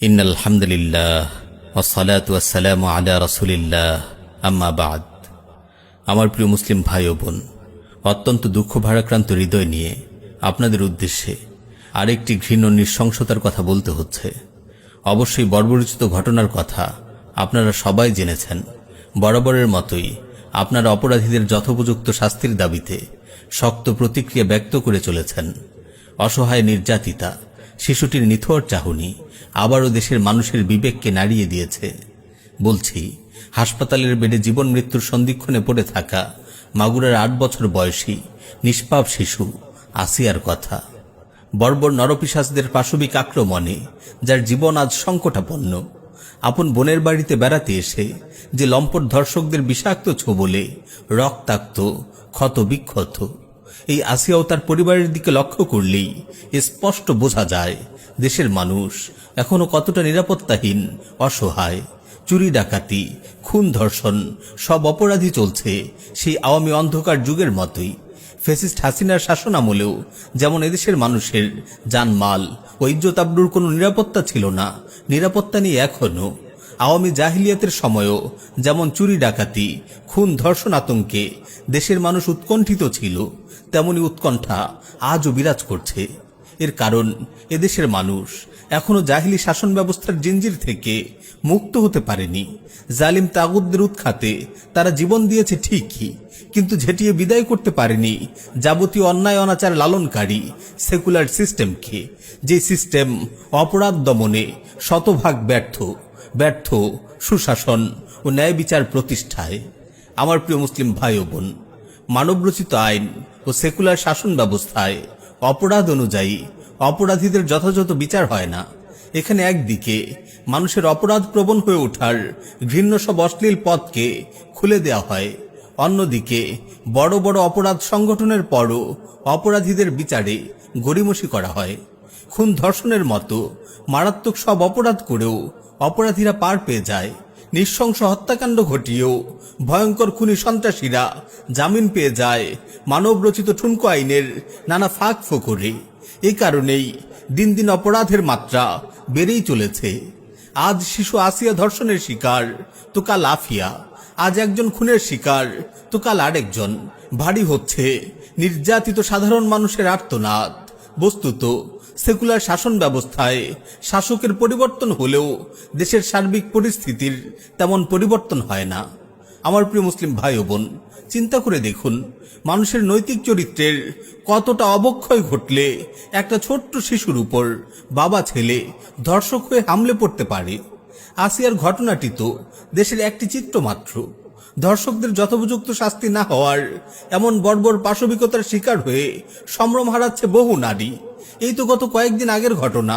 ইন্নাল হামদুলিল্লাহ ওয়াসসালাতু ওয়াসসালামু আলা রাসূলিল্লাহ আম্মা বাদ। আমার প্রিয় মুসলিম ভাই ও বোন, অত্যন্ত দুঃখ ভারাক্রান্ত হৃদয় নিয়ে আপনাদের উদ্দেশ্যে আরেকটি ঘৃণ্য নৃশংসতার কথা বলতে হচ্ছে। অবশ্যই বর্বরোচিত ঘটনার কথা আপনারা সবাই জেনেছেন। বরাবরের মতোই আপনারা অপরাধীদের যথোপযুক্ত শাস্তির দাবিতে শক্ত প্রতিক্রিয়া ব্যক্ত করে চলেছেন। অসহায় নির্যাতিতা শিশুটির নিথর চাহনি আবারও দেশের মানুষের বিবেককে নাড়িয়ে দিয়েছে। বলছি, হাসপাতালের বেডে জীবন মৃত্যুর সন্ধিক্ষণে পড়ে থাকা মাগুরার 8 বছর বয়সী নিষ্পাপ শিশু আসিয়ার কথা। বর্বর নরপিশাচদের পাশবিক আক্রমণে যার জীবন আজ সংকটাপন্ন, আপন বোনের বাড়িতে বেড়াতে এসে যে লম্পট ধর্ষকদের বিষাক্ত ছোবলে রক্তাক্ত ক্ষত বিক্ষত, এই আসিয়া ও তার পরিবারের দিকে লক্ষ্য করলেই স্পষ্ট বোঝা যায় দেশের মানুষ এখনো কতটা নিরাপত্তাহীন, অসহায়। চুরি ডাকাতি, খুন ধর্ষণ সব অপরাধী চলছে সেই আওয়ামী অন্ধকার যুগের মতোই। ফ্যাসিস্ট হাসিনার শাসন আমলেও যেমন এদেশের মানুষের জানমাল ও ইজ্জত আবরুর কোনো নিরাপত্তা ছিল না, নিরাপত্তা নিয়ে এখনো আওয়ামী জাহিলিয়াতের সময়ও যেমন চুরি ডাকাতি, খুন ধর্ষণ আতঙ্কে দেশের মানুষ উৎকণ্ঠিত ছিল, তেমনি উৎকণ্ঠা আজও বিরাজ করছে। এর কারণ এদেশের মানুষ এখনো জাহিলি শাসন ব্যবস্থার জিঞ্জির থেকে মুক্ত হতে পারেনি। জালিম তাগুতদের উৎখাতে তারা জীবন দিয়েছে ঠিকই, কিন্তু ঝেঁটিয়ে বিদায় করতে পারেনি যাবতীয় অন্যায় অনাচার লালনকারী সেকুলার সিস্টেমকে, যে সিস্টেম অপরাধ দমনে শতভাগ ব্যর্থ সুশাসন ও ন্যায় বিচার প্রতিষ্ঠায়। আমার প্রিয় মুসলিম ভাই ও বোন, মানবরচিত আইন ও সেকুলার শাসন ব্যবস্থায় অপরাধ অনুযায়ী অপরাধীদের যথাযথ বিচার হয় না। এখানে একদিকে মানুষের অপরাধ প্রবণ হয়ে ওঠার ঘৃণ্য সব অশ্লীল পথকে খুলে দেওয়া হয়, অন্যদিকে বড় বড় অপরাধ সংগঠনের পরও অপরাধীদের বিচারে গড়িমসি করা হয়। খুন ধর্ষণের মতো মারাত্মক সব অপরাধ করেও অপরাধীরা পার পেয়ে যায়। নৃশংস হত্যাকাণ্ড ঘটিয়েও ভয়ঙ্কর খুনি সন্ত্রাসীরা জামিন পেয়ে যায় মানবরচিত ঠুনকো আইনের নানা ফাঁক ফোকরে। এই কারণেই দিন দিন অপরাধের মাত্রা বেড়েই চলেছে। আজ শিশু আসিয়া ধর্ষণের শিকার, তো কাল আফিয়া। আজ একজন খুনের শিকার, তো কাল আরেকজন। ভারী হচ্ছে নির্যাতিত সাধারণ মানুষের আর্তনাদ। বস্তুত সেকুলার শাসন ব্যবস্থায় শাসকের পরিবর্তন হলেও দেশের সার্বিক পরিস্থিতির তেমন পরিবর্তন হয় না। আমার প্রিয় মুসলিম ভাই ও বোন, চিন্তা করে দেখুন, মানুষের নৈতিক চরিত্রের কতটা অবক্ষয় ঘটলে একটা ছোট্ট শিশুর উপর বাবা ছেলে ধর্ষক হয়ে হামলে পড়তে পারে। আসিয়ার ঘটনাটি তো দেশের একটি চিত্র মাত্র। ধর্ষকদের যথোপযুক্ত শাস্তি না হওয়ার এমন বর্বর পাশবিকতার শিকার হয়ে সম্ভ্রম হারাচ্ছে বহু নারী। এই তো গত কয়েকদিন আগের ঘটনা,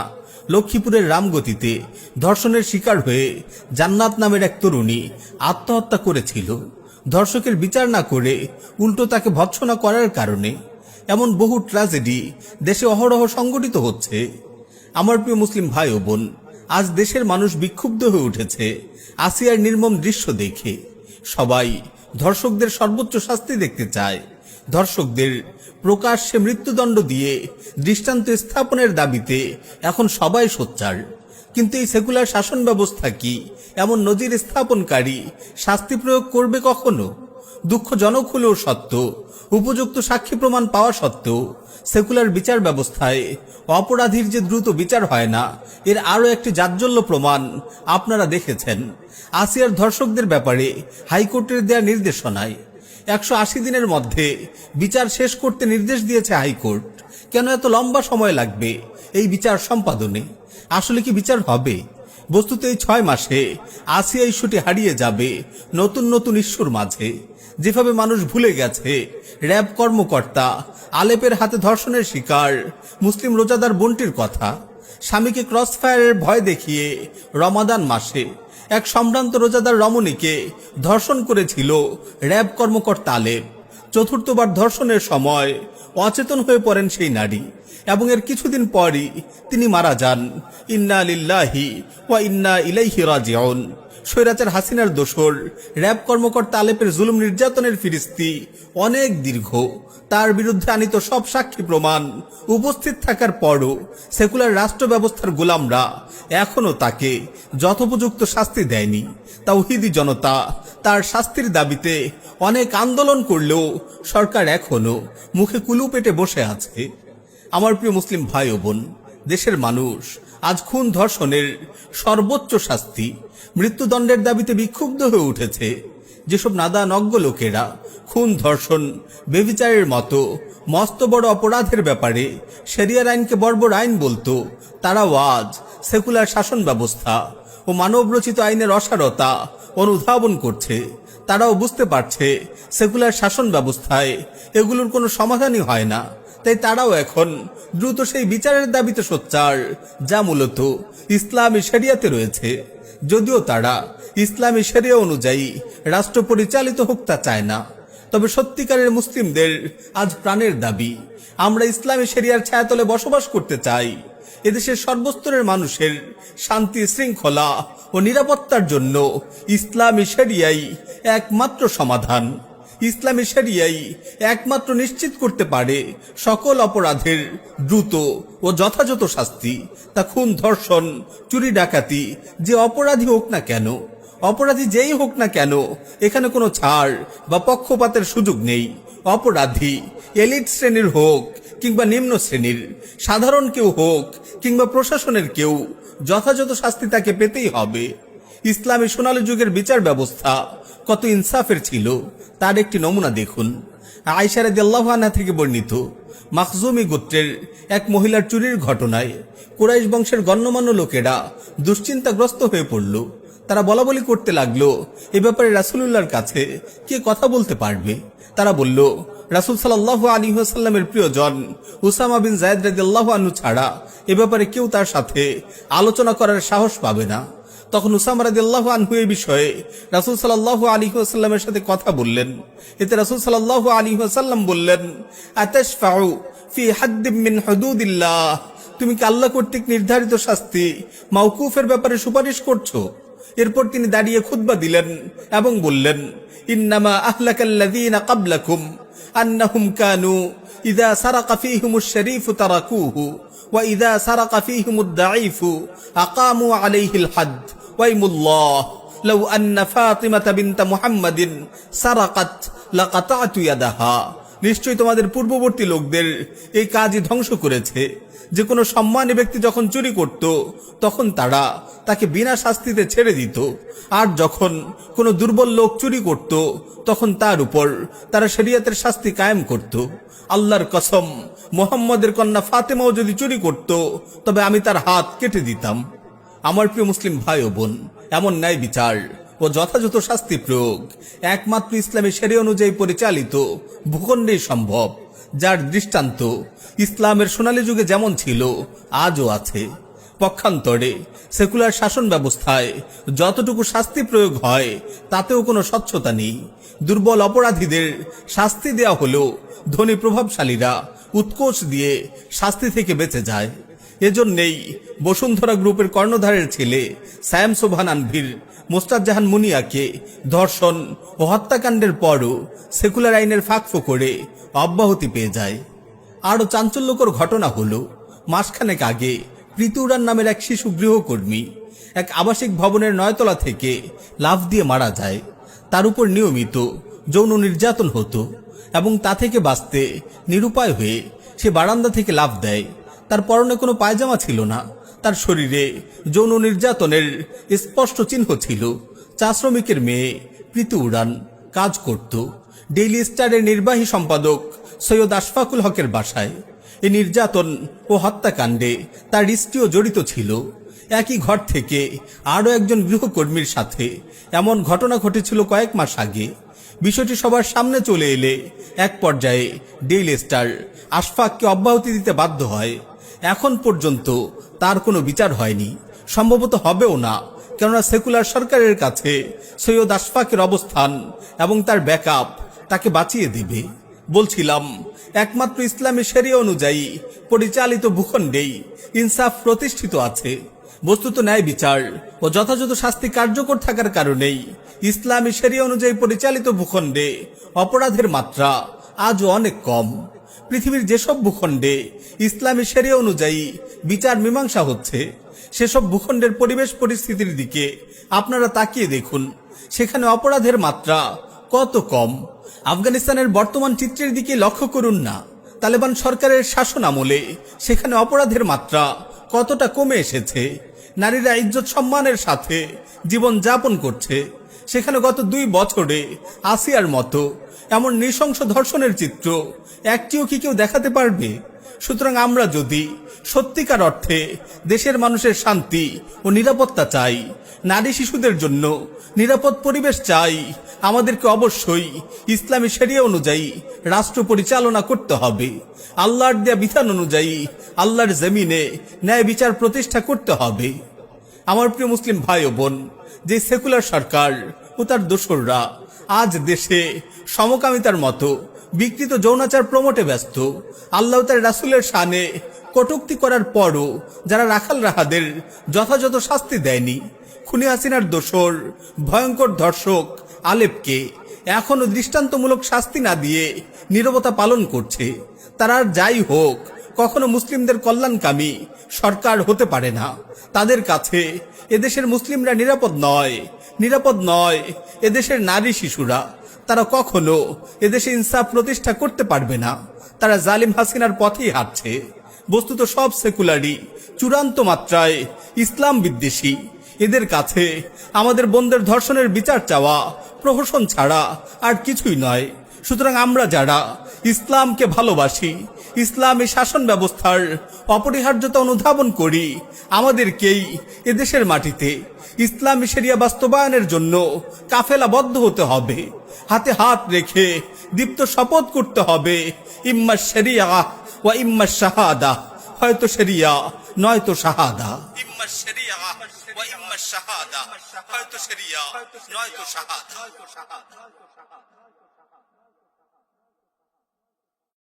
লক্ষ্মীপুরের রামগতিতে ধর্ষণের শিকার হয়ে জান্নাত নামের এক তরুণী আত্মহত্যা করেছিল, ধর্ষকের বিচার না করে উল্টো তাকে ভৎসনা করার কারণে। এমন বহু ট্র্যাজেডি দেশে অহরহ সংঘটিত হচ্ছে। আমার প্রিয় মুসলিম ভাই ও বোন, আজ দেশের মানুষ বিক্ষুব্ধ হয়ে উঠেছে আসিয়ার নির্মম দৃশ্য দেখে। সবাই ধর্ষকদের সর্বোচ্চ শাস্তি দেখতে চায়। ধর্ষকদের প্রকাশ্যে মৃত্যুদণ্ড দিয়ে দৃষ্টান্ত স্থাপনের দাবিতে এখন সবাই সোচ্চার। কিন্তু এই সেকুলার শাসন ব্যবস্থা কি এমন নজির স্থাপনকারী শাস্তি প্রয়োগ করবে কখনো? দুঃখজনক হলেও সত্য, উপযুক্ত সাক্ষী প্রমাণ পাওয়া সত্ত্বেও সেকুলার বিচার ব্যবস্থায় অপরাধীর যে দ্রুত বিচার হয় না, এর আরও একটি জাজ্জল্য প্রমাণ আপনারা দেখেছেন আসিয়ার ধর্ষকদের ব্যাপারে হাইকোর্টের দেয়া নির্দেশনায়। 180 দিনের মধ্যে বিচার শেষ করতে নির্দেশ দিয়েছে হাইকোর্ট। কেন এত লম্বা সময় লাগবে এই বিচার সম্পাদনে? আসলে কি বিচার হবে? বস্তুত এই 6 মাসে আসিয়া ইস্যুটি হারিয়ে যাবে নতুন নতুন ইস্যুর মাঝে। যেভাবে মানুষ ভুলে গেছে র্যাব কর্মকর্তা আলেপের হাতে ধর্ষণের শিকার মুসলিম রোজাদার বোনটির কথা। স্বামীকে ক্রসফায়ারের ভয় দেখিয়ে রমাদান মাসে এক সম্ভ্রান্ত রোজাদার রমণীকে ধর্ষণ করেছিল র্যাব কর্মকর্তা আলেপ। চতুর্থবার ধর্ষণের সময় অচেতন হয়ে পড়েন সেই নারী এবং এর কিছুদিন পরই তিনি মারা যান। ইন্না লিল্লাহি ওয়া ইন্না ইলাইহি রাজিউন। স্বৈরাচার হাসিনার দোসর, র্যাব কর্মকর্তা আলেপের জুলুম নির্যাতনের ফিরিস্তি অনেক দীর্ঘ। তার বিরুদ্ধে আনিত সব সাক্ষী প্রমাণ উপস্থিত থাকার পরও সেকুলার রাষ্ট্র ব্যবস্থার গোলামরা এখনো তাকে যথোপযুক্ত শাস্তি দেয়নি। তাওহীদি জনতা তার শাস্তির দাবিতে অনেক আন্দোলন করলেও সরকার এখনো মুখে কুলু পেটে বসে আছে। আমার প্রিয় মুসলিম ভাই ও বোন, দেশের মানুষ আজ খুন ধর্ষণের সর্বোচ্চ শাস্তি মৃত্যুদণ্ডের দাবিতে বিক্ষুব্ধ হয়ে উঠেছে। যেসব নাদান অজ্ঞ লোকেরা খুন ধর্ষণ বেবিচারের মতো মস্ত বড় অপরাধের ব্যাপারে শরিয়ার আইনকে বর্বর আইন বলতো, তারাও আজ সেকুলার শাসন ব্যবস্থা ও মানবরচিত আইনের অসারতা অনুধাবন করছে। তারাও বুঝতে পারছে সেকুলার শাসন ব্যবস্থায় এগুলোর কোনো সমাধানই হয় না। তাই তারাও এখন দ্রুত সেই বিচারের দাবিতে সোচ্চার, যা মূলত ইসলামী শরিয়াতে রয়েছে। যদিও তারা ইসলামী শরিয়া অনুযায়ী রাষ্ট্র পরিচালিত হোক তা চায় না, তবে সত্যিকারের মুসলিমদের আজ প্রাণের দাবি, আমরা ইসলামী শরিয়ার ছায়াতলে বসবাস করতে চাই। এদেশের সর্বস্তরের মানুষের শান্তি, শৃঙ্খলা ও নিরাপত্তার জন্য ইসলামী শরিয়াই একমাত্র সমাধান। ইসলামী শরিয়াই একমাত্র নিশ্চিত করতে পারে সকল অপরাধের দ্রুত ও যথাযথ শাস্তি। তা খুন, ধর্ষণ, চুরি, ডাকাতি, যে অপরাধী হোক না কেন, অপরাধী যেই হোক না কেন, এখানে কোনো ছাড় বা পক্ষপাতের সুযোগ নেই। অপরাধী এলিট শ্রেণীর হোক কিংবা নিম্ন শ্রেণীর, সাধারণ কেউ হোক কিংবা প্রশাসনের কেউ, যথাযথ শাস্তি তাকে পেতেই হবে। ইসলামী সোনালী যুগের বিচার ব্যবস্থা কত ইনসাফের ছিল তার একটি নমুনা দেখুন। আয়েশা রাদিয়াল্লাহু আনহা থেকে বর্ণিত, মাখজুমি গোত্রের এক মহিলার চুরির ঘটনায় কুরাইশ বংশের গণ্যমান্য লোকেরা দুশ্চিন্তাগ্রস্ত হয়ে পড়ল। তারা বলাবলি করতে লাগলো, এ ব্যাপারে রাসূলুল্লাহর কাছে কে কথা বলতে পারবে? তারা বলল, রাসূল সাল্লাল্লাহু আলাইহি ওয়াসাল্লামের প্রিয়জন উসামা বিন যায়েদ রাদিয়াল্লাহু আনহু ছাড়া এ ব্যাপারে কেউ তার সাথে আলোচনা করার সাহস পাবে না। তখন উসামা রাদিয়াল্লাহু আনহু এই বিষয়ে রাসূল সাল্লাল্লাহু আলাইহি ওয়াসাল্লামের সাথে কথা বললেন। এতে রাসূল সাল্লাল্লাহু আলাইহি ওয়াসাল্লাম বললেন, আতাশফাউ ফি হাদ্দিম মিন হুদুদিল্লাহ, তুমি কি আল্লাহ কর্তৃক নির্ধারিত শাস্তি মাওকুফের ব্যাপারে সুপারিশ করছো? এরপর তিনি দাঁড়িয়ে খুতবা দিলেন এবং বললেন, ইন্নামা আহলাকাল্লাযীনা ক্বাবলাকুম আন্নাহুম কানু ইযা সারাকা ফীহিমুশ শরীফু তারাকুহু ওয়া ইযা সারাকা ফীহিমুদ দাঈফু আকামু আলাইহিল হাদ ওয়াইমুল্লাহ লাউ আন্না ফাতিমাতা বিনতা মুহাম্মাদিন সারাকাত লাকাতাতু ইয়াদাহা। নিশ্চয়ই তোমাদের পূর্ববর্তী লোকদের এই কাজই ধ্বংস করেছে। যে কোনো সম্মানী ব্যক্তি যখন চুরি করত তখন তারা তাকে বিনা শাস্তিতে ছেড়ে দিত, আর যখন কোনো দুর্বল লোক চুরি করত তখন তার উপর তারা শরিয়তের শাস্তি কায়েম করত। আল্লাহর কসম, মুহাম্মদের কন্যা ফাতেমাও যদি চুরি করত তবে আমি তার হাত কেটে দিতাম। আমার প্রিয় মুসলিম ভাই ও বোন, এমন ন্যায় বিচার ও যথাযথ শাস্তি প্রয়োগ একমাত্র ইসলামী শরিয়া অনুযায়ী পরিচালিত ভূখণ্ডেই সম্ভব, যার দৃষ্টান্ত ইসলামের সোনালী যুগে যেমন ছিল আজও আছে। পক্ষান্তরে সেকুলার শাসন ব্যবস্থায় যতটুকু শাস্তি প্রয়োগ হয় তাতেও কোনো স্বচ্ছতা নেই। দুর্বল অপরাধীদের শাস্তি দেয়া হলেও ধনী প্রভাবশালীরা উৎকোচ দিয়ে শাস্তি থেকে বেঁচে যায়। এজন্যেই বসুন্ধরা গ্রুপের কর্ণধারের ছেলে সায়েম সোবহান আনভির মোস্তাদ জাহান মুনিয়াকে ধর্ষণ ও হত্যাকাণ্ডের পরও সেকুলার আইনের ফাঁকফোঁ করে অব্যাহতি পেয়ে যায়। আরও চাঞ্চল্যকর ঘটনা হলো, মাসখানেক আগে প্রীতি উড়ান নামের এক শিশু গৃহকর্মী এক আবাসিক ভবনের 9 তলা থেকে লাফ দিয়ে মারা যায়। তার উপর নিয়মিত যৌন নির্যাতন হতো এবং তা থেকে বাঁচতে নিরুপায় হয়ে সে বারান্দা থেকে লাফ দেয়। তার পরনে কোনো পায়জামা ছিল না, তার শরীরে যৌন নির্যাতনের স্পষ্ট চিহ্ন ছিল। চা শ্রমিকের মেয়ে প্রীতি উড়ান কাজ করত ডেইলি স্টারের নির্বাহী সম্পাদক সৈয়দ আশফাকুল হকের বাসায়। এই নির্যাতন ও হত্যাকাণ্ডে তার স্ত্রীও জড়িত ছিল। একই ঘর থেকে আরও একজন গৃহকর্মীর সাথে এমন ঘটনা ঘটেছিল কয়েক মাস আগে। বিষয়টি সবার সামনে চলে এলে এক পর্যায়ে ডেইলি স্টার আশফাককে অব্যাহতি দিতে বাধ্য হয়। এখন পর্যন্ত তার কোনো বিচার হয়নি, সম্ভবত হবেও না, কেননা সেকুলার সরকারের কাছে সৈয়দ আশফাকের অবস্থান এবং তার ব্যাকআপ তাকে বাঁচিয়ে দিবে। বলছিলাম, একমাত্র ইসলামী শরিয়া অনুযায়ী পরিচালিত ভূখণ্ডেই ইনসাফ প্রতিষ্ঠিত আছে। বস্তুত ন্যায় বিচার ও যথাযথ শাস্তি কার্যকর থাকার কারণেই ইসলামী শরিয়া অনুযায়ী পরিচালিত ভূখণ্ডে অপরাধের মাত্রা আজও অনেক কম। পৃথিবীর যেসব ভূখণ্ডে ইসলামী শরিয়া অনুযায়ী বিচার মীমাংসা হচ্ছে, সেসব ভূখণ্ডের পরিবেশ পরিস্থিতির দিকে আপনারা তাকিয়ে দেখুন, সেখানে অপরাধের মাত্রা কত কম। আফগানিস্তানের বর্তমান চিত্রের দিকে লক্ষ্য করুন না। তালেবান সরকারের শাসন আমলে সেখানে অপরাধের মাত্রা কতটা কমে এসেছে। নারীরা ইজ্জত সম্মানের সাথে জীবন যাপন করছে। সেখানে গত 2 বছরে আসিয়ার মতো এমন নৃশংস ধর্ষণের চিত্র একটিও কি কেউ দেখাতে পারবে? সুতরাং আমরা যদি সত্যিকার অর্থে দেশের মানুষের শান্তি ও নিরাপত্তা চাই, নারী শিশুদের জন্য নিরাপদ পরিবেশ চাই, আমাদেরকে অবশ্যই ইসলামী শরিয়া অনুযায়ী রাষ্ট্র পরিচালনা করতে হবে। আল্লাহর দেয়া বিধান অনুযায়ী আল্লাহর জমিনে ন্যায় বিচার প্রতিষ্ঠা করতে হবে। আমার প্রিয় মুসলিম ভাই ও বোন, যে সেকুলার সরকার ও তার দোসররা আজ দেশে সমকামিতার মতো বিকৃত যৌনাচার প্রমোটে ব্যস্ত, আল্লাহ তার রাসূলের শানে কটূক্তি করার পরও যারা রাখাল রাহাদের যথাযথ শাস্তি দেয়নি, খুনি হাসিনার দোসর ভয়ঙ্কর ধর্ষক আলেপকে এখনো দৃষ্টান্তমূলক শাস্তি না দিয়ে নীরবতা পালন করছে, তারা আর যাই হোক কখনো মুসলিমদের কল্যাণকামী সরকার হতে পারে না। তাদের কাছে এদেশের মুসলিমরা নিরাপদ নয় এদেশের নারী শিশুরা। তারা কখনো এদেশে ইনসাফ প্রতিষ্ঠা করতে পারবে না। তারা জালিম হাসিনার পথেই হাঁটছে। বস্তুত সব সেকুলারই চূড়ান্ত মাত্রায় ইসলাম বিদ্বেষী। এদের কাছে আমাদের বোনদের ধর্ষণের বিচার চাওয়া প্রহসন ছাড়া আর কিছুই নয়। সুতরাং আমরা যারা ইসলামকে ভালোবাসি, ইসলামী শাসন ব্যবস্থার অপরিহার্যতা অনুধাবন করি, আমাদেরকেই এদেশের মাটিতে ইসলামী শরিয়া বাস্তবায়নের জন্য কাফেলাবদ্ধ হতে হবে। হাতে হাত রেখে দীপ্ত শপথ করতে হবে, ইম্মা শরিয়া ওয়া ইম্মা শাহাদা, হয়তো শরিয়া নয়তো শাহাদা। ইম্মা শরিয়া ওয়া ইম্মা শাহাদা, হয়তো শরিয়া নয়তো শাহাদা।